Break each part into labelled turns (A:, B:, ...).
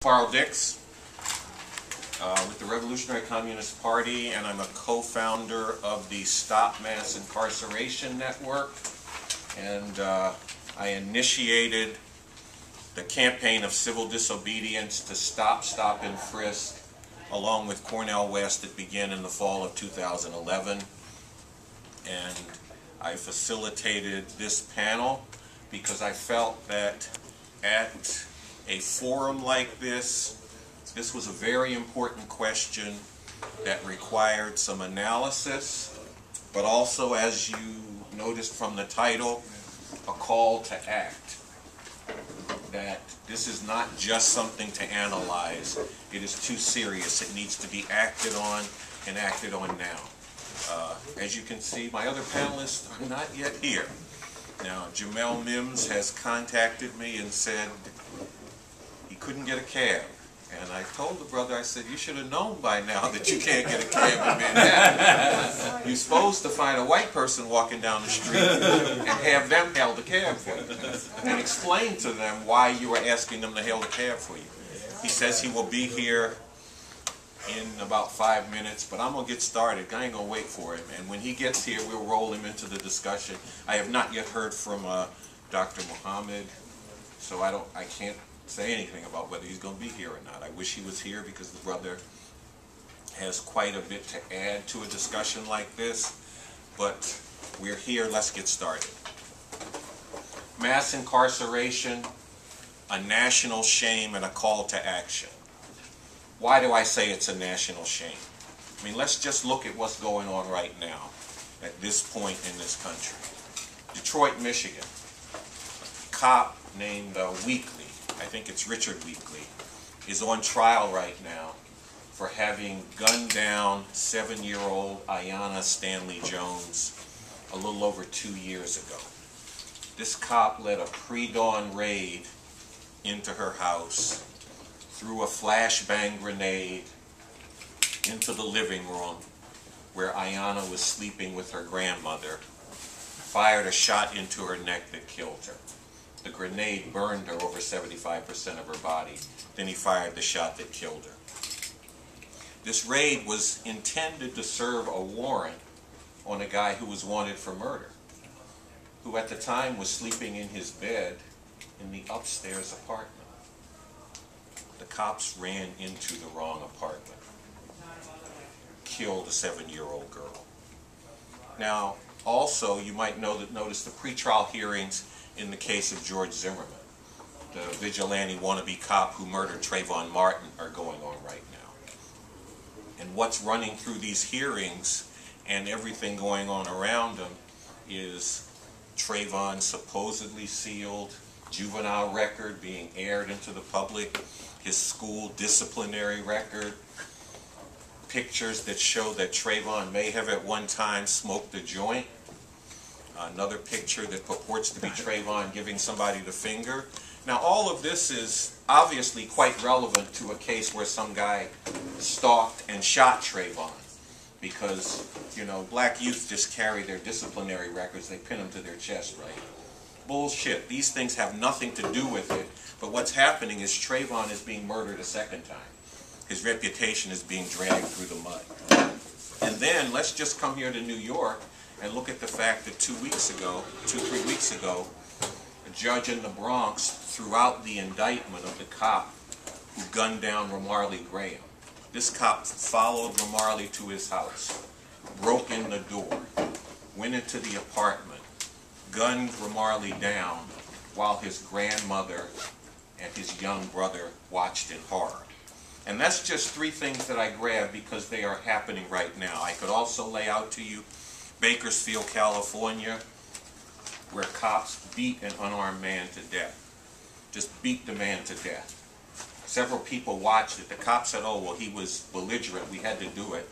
A: Carl Dix with the Revolutionary Communist Party, and I'm a co-founder of the Stop Mass Incarceration Network, and I initiated the campaign of civil disobedience to stop and frisk along with Cornel West that began in the fall of 2011, and I facilitated this panel because I felt that at a forum like this was a very important question that required some analysis, but also, as you noticed from the title, a call to act. That this is not just something to analyze. It is too serious. It needs to be acted on, and acted on now. As you can see, my other panelists are not yet here. Now, Jamel Mims has contacted me and said he couldn't get a cab. And I told the brother, I said, you should have known by now that you can't get a cab in Manhattan. You're supposed to find a white person walking down the street and have them hail the cab for you. And explain to them why you are asking them to hail the cab for you. He says he will be here in about 5 minutes, but I'm going to get started. I ain't going to wait for him. And when he gets here, we'll roll him into the discussion. I have not yet heard from Dr. Muhammad, so I can't say anything about whether he's going to be here or not. I wish he was here because the brother has quite a bit to add to a discussion like this, but we're here. Let's get started. Mass incarceration, a national shame, and a call to action. Why do I say it's a national shame? I mean, let's just look at what's going on right now at this point in this country. Detroit, Michigan, a cop named Weekly, I think it's Richard Weekly, is on trial right now for having gunned down 7-year-old Ayanna Stanley Jones a little over 2 years ago. This cop led a pre-dawn raid into her house, threw a flashbang grenade into the living room where Ayanna was sleeping with her grandmother, fired a shot into her neck that killed her. The grenade burned her over 75% of her body. Then he fired the shot that killed her. This raid was intended to serve a warrant on a guy who was wanted for murder, who at the time was sleeping in his bed in the upstairs apartment. The cops ran into the wrong apartment, killed a 7-year-old girl. Now, also, you might notice the pretrial hearings in the case of George Zimmerman, the vigilante wannabe cop who murdered Trayvon Martin, are going on right now. And what's running through these hearings and everything going on around them is Trayvon's supposedly sealed juvenile record being aired into the public, his school disciplinary record, pictures that show that Trayvon may have at one time smoked a joint, another picture that purports to be Trayvon giving somebody the finger. Now, all of this is obviously quite relevant to a case where some guy stalked and shot Trayvon because, you know, black youth just carry their disciplinary records, they pin them to their chest, right? Bullshit. These things have nothing to do with it, but what's happening is Trayvon is being murdered a second time. His reputation is being dragged through the mud. And then, let's just come here to New York and look at the fact that 3 weeks ago, a judge in the Bronx threw out the indictment of the cop who gunned down Ramarley Graham. This cop followed Ramarley to his house, broke in the door, went into the apartment, gunned Ramarley down while his grandmother and his young brother watched in horror. And that's just 3 things that I grabbed because they are happening right now. I could also lay out to you Bakersfield, California, where cops beat an unarmed man to death. Just beat the man to death. Several people watched it. The cops said, oh, well, he was belligerent, we had to do it.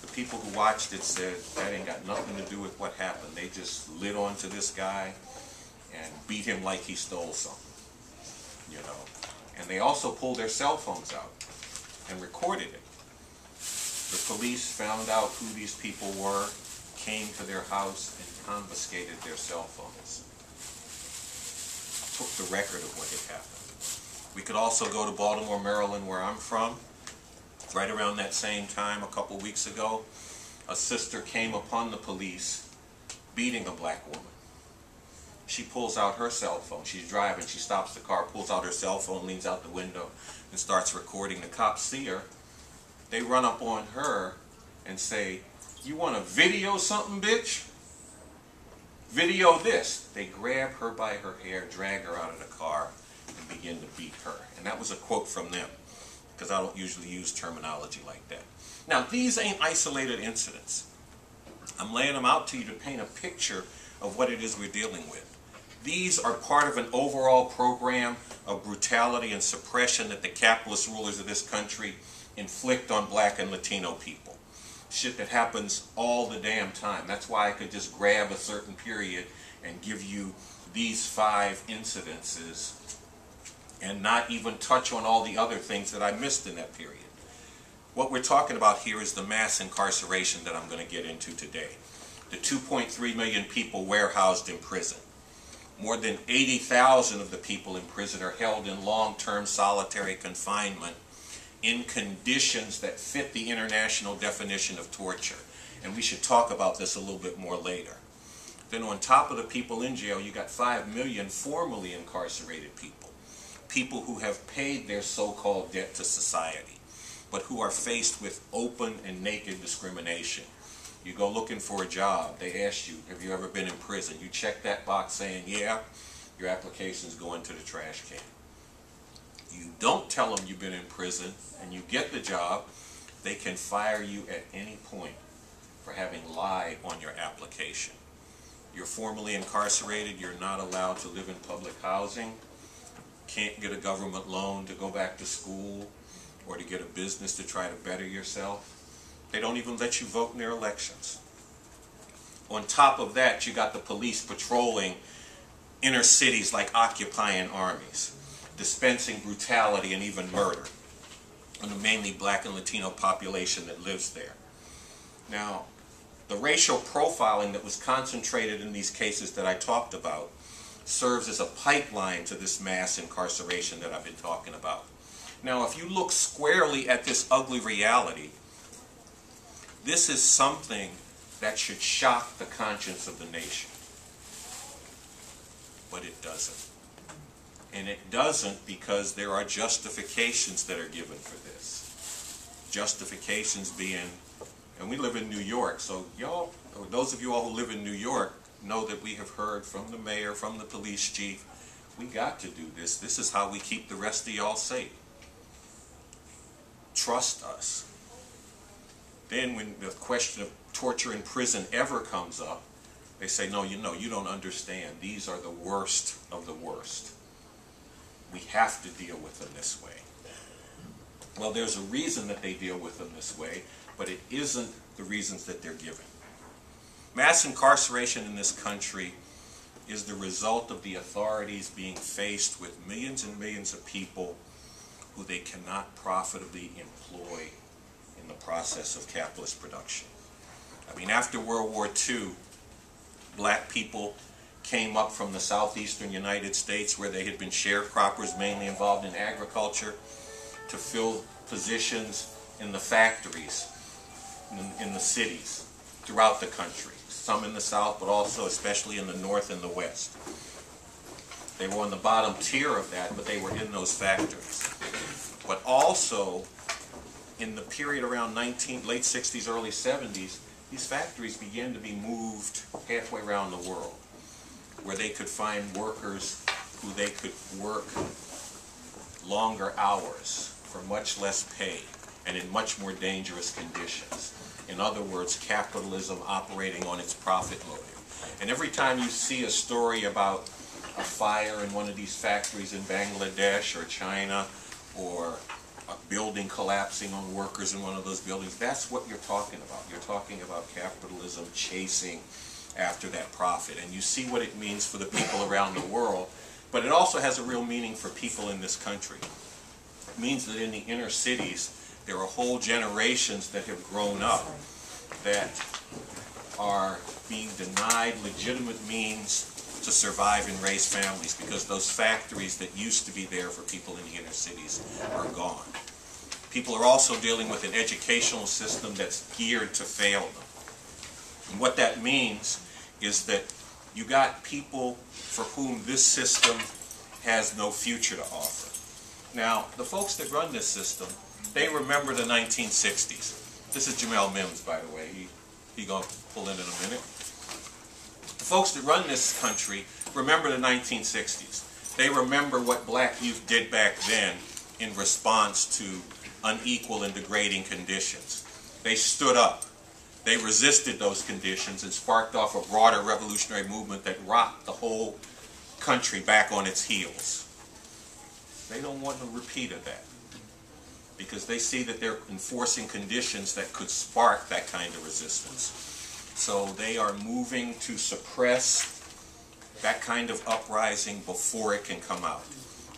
A: The people who watched it said, that ain't got nothing to do with what happened. They just lit onto this guy and beat him like he stole something, you know. And they also pulled their cell phones out and recorded it. The police found out who these people were, came to their house and confiscated their cell phones. Took the record of what had happened. We could also go to Baltimore, Maryland, where I'm from. Right around that same time, a couple weeks ago, a sister came upon the police beating a black woman. She pulls out her cell phone. She's driving. She stops the car, pulls out her cell phone, leans out the window, and starts recording. The cops see her. They run up on her and say, "You want to video something, bitch? Video this." They grab her by her hair, drag her out of the car, and begin to beat her. And that was a quote from them, because I don't usually use terminology like that. Now, these ain't isolated incidents. I'm laying them out to you to paint a picture of what it is we're dealing with. These are part of an overall program of brutality and suppression that the capitalist rulers of this country inflict on Black and Latino people. Shit that happens all the damn time. That's why I could just grab a certain period and give you these 5 incidences and not even touch on all the other things that I missed in that period. What we're talking about here is the mass incarceration that I'm going to get into today. The 2.3 million people warehoused in prison. More than 80,000 of the people in prison are held in long-term solitary confinement in conditions that fit the international definition of torture. And we should talk about this a little bit more later. Then on top of the people in jail, you got 5 million formally incarcerated people. People who have paid their so-called debt to society, but who are faced with open and naked discrimination. You go looking for a job, they ask you, have you ever been in prison? You check that box saying, yeah, your application's going to the trash can. You don't tell them you've been in prison and you get the job, they can fire you at any point for having lied on your application. You're formally incarcerated, you're not allowed to live in public housing, can't get a government loan to go back to school or to get a business to try to better yourself. They don't even let you vote in their elections. On top of that, you got the police patrolling inner cities like occupying armies, dispensing brutality and even murder on the mainly Black and Latino population that lives there. Now, the racial profiling that was concentrated in these cases that I talked about serves as a pipeline to this mass incarceration that I've been talking about. Now, if you look squarely at this ugly reality, this is something that should shock the conscience of the nation. But it doesn't. And it doesn't because there are justifications that are given for this. Justifications being, and we live in New York, so y'all, or those of you all who live in New York, know that we have heard from the mayor, from the police chief, we got to do this. This is how we keep the rest of y'all safe. Trust us. Then when the question of torture in prison ever comes up, they say, no, you don't understand. These are the worst of the worst. We have to deal with them this way. Well, there's a reason that they deal with them this way, but it isn't the reasons that they're given. Mass incarceration in this country is the result of the authorities being faced with millions and millions of people who they cannot profitably employ in the process of capitalist production. I mean, after World War II, black people came up from the southeastern United States where they had been sharecroppers, mainly involved in agriculture, to fill positions in the factories, in the cities, throughout the country. Some in the South, but also especially in the North and the West. They were on the bottom tier of that, but they were in those factories. But also, in the period around late 60s, early 70s, these factories began to be moved halfway around the world, where they could find workers who they could work longer hours for much less pay and in much more dangerous conditions. In other words, capitalism operating on its profit motive. And every time you see a story about a fire in one of these factories in Bangladesh or China, or a building collapsing on workers in one of those buildings, that's what you're talking about. You're talking about capitalism chasing after that profit. And you see what it means for the people around the world, but it also has a real meaning for people in this country. It means that in the inner cities, there are whole generations that have grown up that are being denied legitimate means to survive and raise families, because those factories that used to be there for people in the inner cities are gone. People are also dealing with an educational system that's geared to fail them. And what that means is that you got people for whom this system has no future to offer. Now, the folks that run this system, they remember the 1960s. This is Jamel Mims, by the way. He gonna pull in a minute. The folks that run this country remember the 1960s. They remember what black youth did back then in response to unequal and degrading conditions. They stood up. They resisted those conditions and sparked off a broader revolutionary movement that rocked the whole country back on its heels. They don't want a repeat of that, because they see that they're enforcing conditions that could spark that kind of resistance. So they are moving to suppress that kind of uprising before it can come out.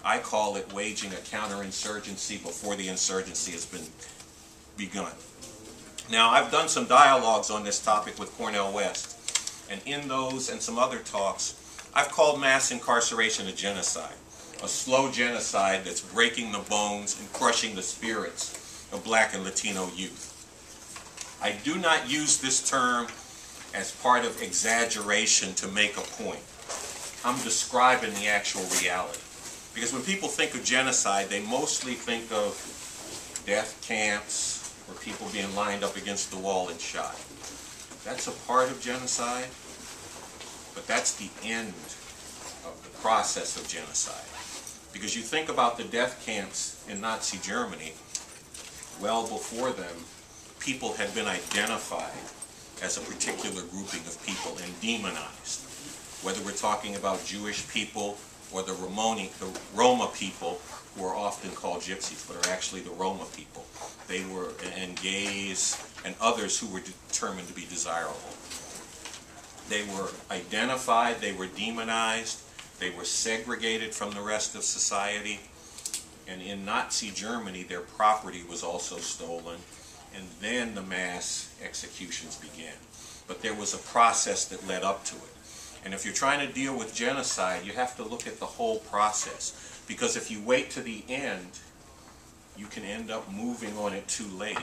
A: I call it waging a counterinsurgency before the insurgency has been begun. Now, I've done some dialogues on this topic with Cornel West, and in those and some other talks, I've called mass incarceration a genocide, a slow genocide that's breaking the bones and crushing the spirits of Black and Latino youth. I do not use this term as part of exaggeration to make a point. I'm describing the actual reality. Because when people think of genocide, they mostly think of death camps or people being lined up against the wall and shot. That's a part of genocide, but that's the end of the process of genocide. Because you think about the death camps in Nazi Germany, well before them, people had been identified as a particular grouping of people and demonized. Whether we're talking about Jewish people or the Roma people, who are often called gypsies, but are actually the Roma people. They were, and gays, and others who were determined to be desirable. They were identified, they were demonized, they were segregated from the rest of society, and in Nazi Germany, their property was also stolen, and then the mass executions began. But there was a process that led up to it. And if you're trying to deal with genocide, you have to look at the whole process. Because if you wait to the end, you can end up moving on it too late.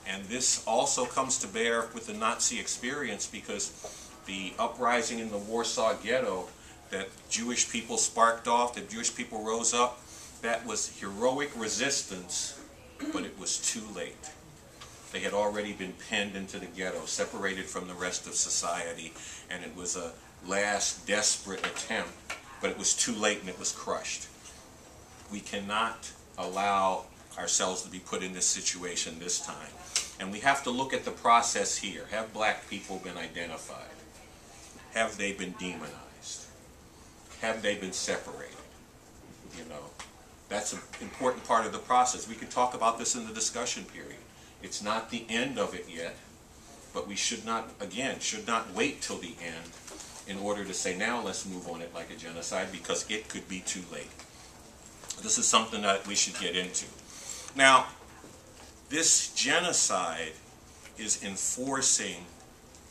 A: And this also comes to bear with the Nazi experience, because the uprising in the Warsaw Ghetto that Jewish people sparked off, that Jewish people rose up, that was heroic resistance, but it was too late. They had already been penned into the ghetto, separated from the rest of society, and it was a last desperate attempt, but it was too late and it was crushed. We cannot allow ourselves to be put in this situation this time. And we have to look at the process here. Have black people been identified? Have they been demonized? Have they been separated? You know, that's an important part of the process. We can talk about this in the discussion period. It's not the end of it yet, but we should not, again, should not wait till the end in order to say, now let's move on it like a genocide, because it could be too late. This is something that we should get into. Now, this genocide is enforcing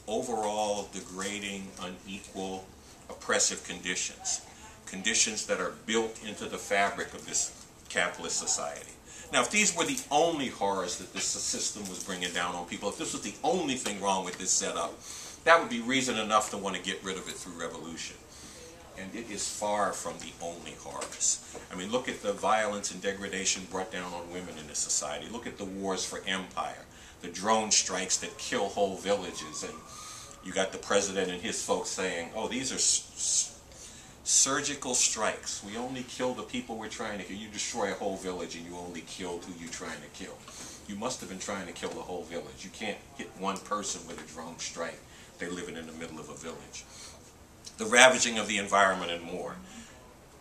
A: overall degrading, unequal, oppressive conditions. Conditions that are built into the fabric of this capitalist society. Now, if these were the only horrors that this system was bringing down on people, if this was the only thing wrong with this setup, that would be reason enough to want to get rid of it through revolution. And it is far from the only horrors. I mean, look at the violence and degradation brought down on women in this society. Look at the wars for empire, the drone strikes that kill whole villages, and you got the president and his folks saying, oh, these are surgical strikes. We only kill the people we're trying to kill. You destroy a whole village and you only killed who you're trying to kill. You must have been trying to kill the whole village. You can't hit one person with a drone strike. They're living in the middle of a village. The ravaging of the environment and more.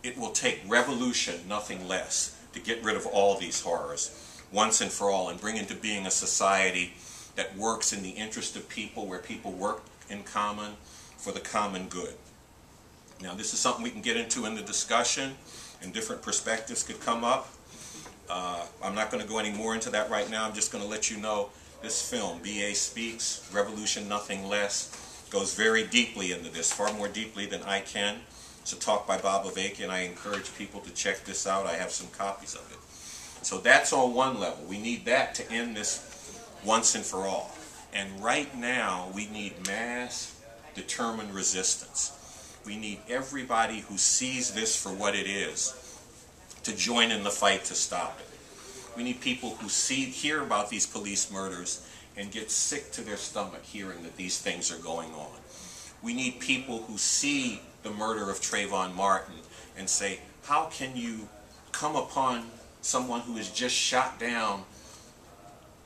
A: It will take revolution, nothing less, to get rid of all these horrors once and for all and bring into being a society that works in the interest of people, where people work in common for the common good. Now, this is something we can get into in the discussion, and different perspectives could come up. I'm not going to go any more into that right now. I'm just going to let you know this film, B.A. Speaks, Revolution, Nothing Less, goes very deeply into this, far more deeply than I can. It's a talk by Bob Avakian. I encourage people to check this out. I have some copies of it. So that's on one level. We need that to end this once and for all. And right now, we need mass, determined resistance. We need everybody who sees this for what it is to join in the fight to stop it. We need people who hear about these police murders and get sick to their stomach hearing that these things are going on. We need people who see the murder of Trayvon Martin and say, how can you come upon someone who has just shot down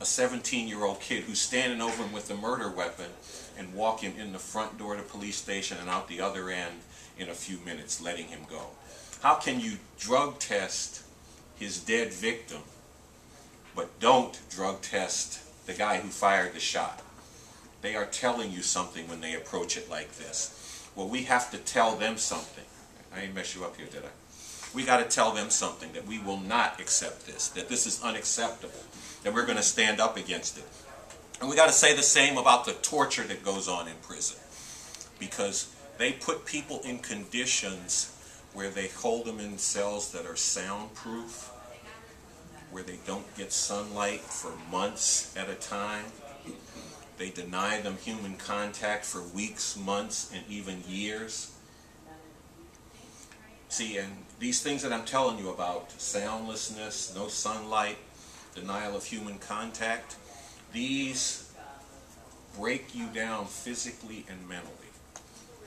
A: a 17-year-old kid who's standing over him with a murder weapon and walk him in the front door of the police station and out the other end in a few minutes, letting him go? How can you drug test his dead victim, but don't drug test the guy who fired the shot? They are telling you something when they approach it like this. Well, we have to tell them something. I didn't mess you up here, did I? We got to tell them something, that we will not accept this, that this is unacceptable, that we're going to stand up against it. And we got to say the same about the torture that goes on in prison, because they put people in conditions where they hold them in cells that are soundproof, where they don't get sunlight for months at a time. They deny them human contact for weeks, months, and even years. See, and these things that I'm telling you about, soundlessness, no sunlight, denial of human contact, these break you down physically and mentally.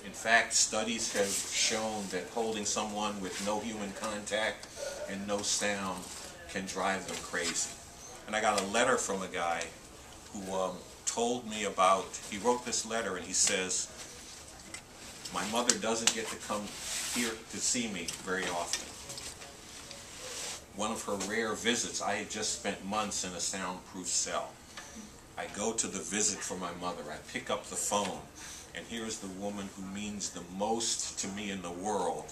A: In fact, studies have shown that holding someone with no human contact and no sound can drive them crazy. And I got a letter from a guy who told me about, he wrote this letter and he says, my mother doesn't get to come here to see me very often. One of her rare visits, I had just spent months in a soundproof cell. I go to the visit for my mother. I pick up the phone, and here's the woman who means the most to me in the world.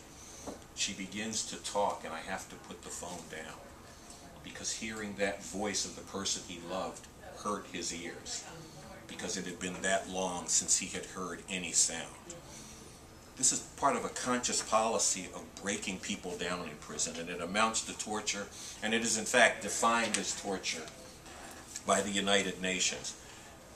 A: She begins to talk, and I have to put the phone down, because hearing that voice of the person he loved hurt his ears, because it had been that long since he had heard any sound. This is part of a conscious policy of breaking people down in prison, and it amounts to torture, and it is in fact defined as torture by the United Nations.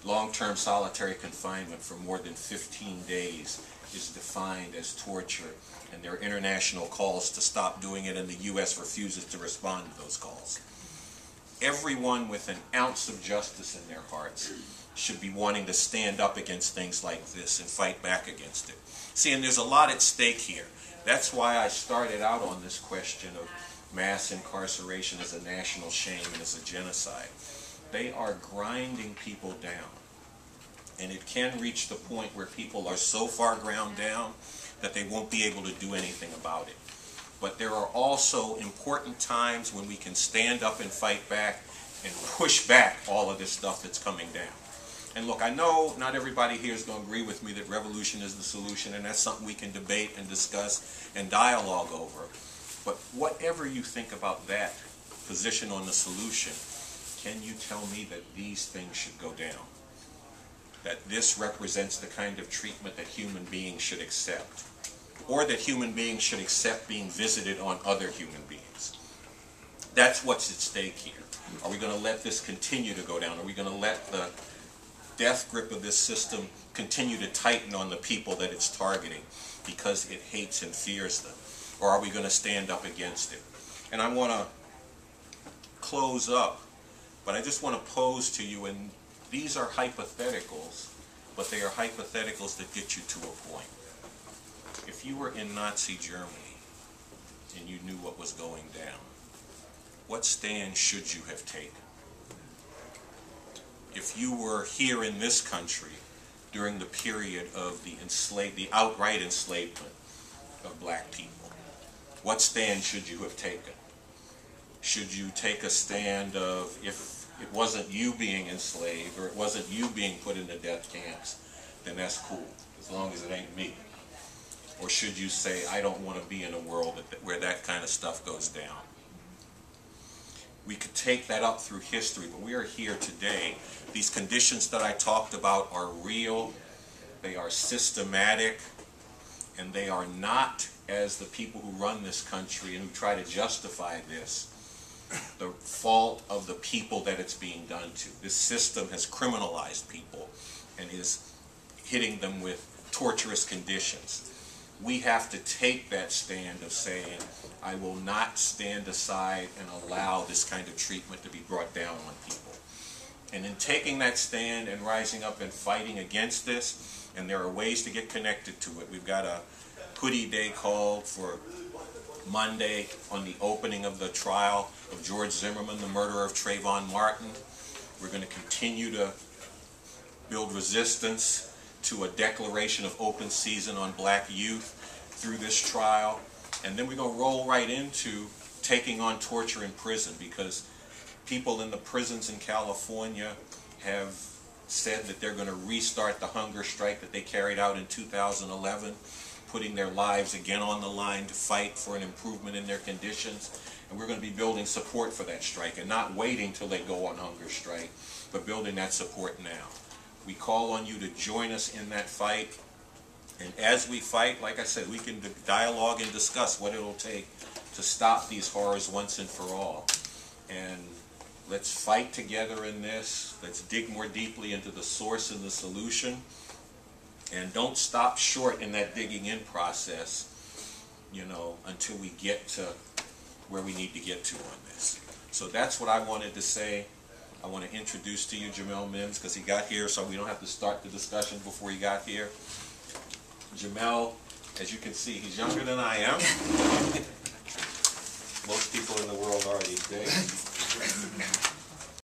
A: Long-term solitary confinement for more than 15 days is defined as torture, and there are international calls to stop doing it, and the U.S. refuses to respond to those calls. Everyone with an ounce of justice in their hearts should be wanting to stand up against things like this and fight back against it. See, and there's a lot at stake here. That's why I started out on this question of mass incarceration as a national shame and as a genocide. They are grinding people down. And it can reach the point where people are so far ground down that they won't be able to do anything about it. But there are also important times when we can stand up and fight back and push back all of this stuff that's coming down. And look, I know not everybody here is going to agree with me that revolution is the solution, and that's something we can debate and discuss and dialogue over. But whatever you think about that position on the solution, can you tell me that these things should go down? That this represents the kind of treatment that human beings should accept? Or that human beings should accept being visited on other human beings? That's what's at stake here. Are we going to let this continue to go down? Are we going to let the death grip of this system continue to tighten on the people that it's targeting because it hates and fears them? Or are we going to stand up against it? And I want to close up, but I just want to pose to you, and these are hypotheticals, but they are hypotheticals that get you to a point. If you were in Nazi Germany and you knew what was going down, what stand should you have taken? If you were here in this country during the period of the outright enslavement of black people, what stand should you have taken? Should you take a stand of, if it wasn't you being enslaved or it wasn't you being put into death camps, then that's cool, as long as it ain't me? Or should you say, I don't want to be in a world where that kind of stuff goes down? We could take that up through history, but we are here today. These conditions that I talked about are real. they are systematic, and they are not, as the people who run this country and who try to justify this, the fault of the people that it's being done to. This system has criminalized people and is hitting them with torturous conditions. We have to take that stand of saying, I will not stand aside and allow this kind of treatment to be brought down on people. And in taking that stand and rising up and fighting against this, and there are ways to get connected to it. We've got a hoodie day called for Monday on the opening of the trial of George Zimmerman, the murderer of Trayvon Martin. We're going to continue to build resistance to a declaration of open season on black youth through this trial. And then we're going to roll right into taking on torture in prison, because people in the prisons in California have said that they're going to restart the hunger strike that they carried out in 2011, putting their lives again on the line to fight for an improvement in their conditions. And we're going to be building support for that strike and not waiting till they go on hunger strike, but building that support now. We call on you to join us in that fight. And as we fight, like I said, we can dialogue and discuss what it'll take to stop these horrors once and for all. And let's fight together in this. Let's dig more deeply into the source and the solution. And don't stop short in that digging in process, you know, until we get to where we need to get to on this. So that's what I wanted to say. I want to introduce to you Jamel Mims, because he got here, so we don't have to start the discussion before he got here. Jamel, as you can see, he's younger than I am. Most people in the world are these days.